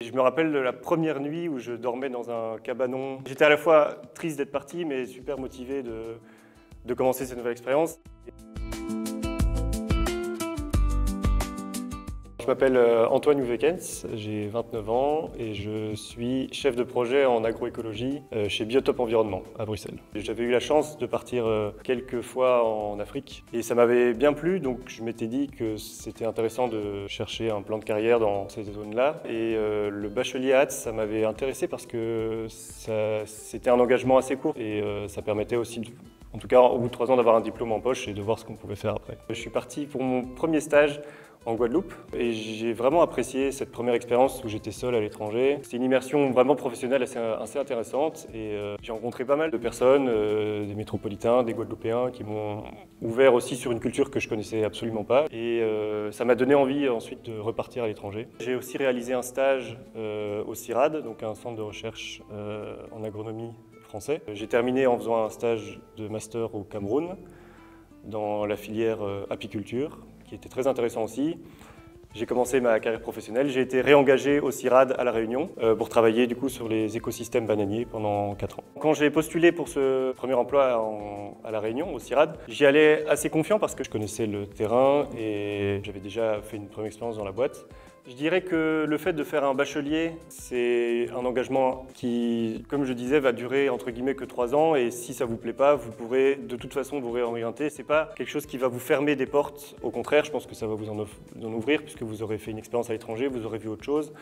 Je me rappelle de la première nuit où je dormais dans un cabanon. J'étais à la fois triste d'être parti, mais super motivé de commencer cette nouvelle expérience. Je m'appelle Antoine Houvekens, j'ai 29 ans et je suis chef de projet en agroécologie chez Biotope Environnement à Bruxelles. J'avais eu la chance de partir quelques fois en Afrique et ça m'avait bien plu, donc je m'étais dit que c'était intéressant de chercher un plan de carrière dans ces zones-là. Et le bachelier à Hatz, ça m'avait intéressé parce que c'était un engagement assez court et ça permettait aussi en tout cas au bout de 3 ans d'avoir un diplôme en poche et de voir ce qu'on pouvait faire après. Je suis parti pour mon premier stage en Guadeloupe et j'ai vraiment apprécié cette première expérience où j'étais seul à l'étranger. C'était une immersion vraiment professionnelle assez intéressante et j'ai rencontré pas mal de personnes, des métropolitains, des Guadeloupéens qui m'ont ouvert aussi sur une culture que je connaissais absolument pas et ça m'a donné envie ensuite de repartir à l'étranger. J'ai aussi réalisé un stage au CIRAD, donc un centre de recherche en agronomie français. J'ai terminé en faisant un stage de master au Cameroun dans la filière apiculture, qui était très intéressant aussi. J'ai commencé ma carrière professionnelle, j'ai été réengagé au CIRAD à La Réunion pour travailler du coup sur les écosystèmes bananiers pendant 4 ans. Quand j'ai postulé pour ce premier emploi à La Réunion, au CIRAD, j'y allais assez confiant parce que je connaissais le terrain et j'avais déjà fait une première expérience dans la boîte. Je dirais que le fait de faire un bachelier, c'est un engagement qui, comme je disais, va durer entre guillemets que 3 ans et si ça vous plaît pas, vous pourrez de toute façon vous réorienter. C'est pas quelque chose qui va vous fermer des portes. Au contraire, je pense que ça va vous en ouvrir puisque vous aurez fait une expérience à l'étranger, vous aurez vu autre chose.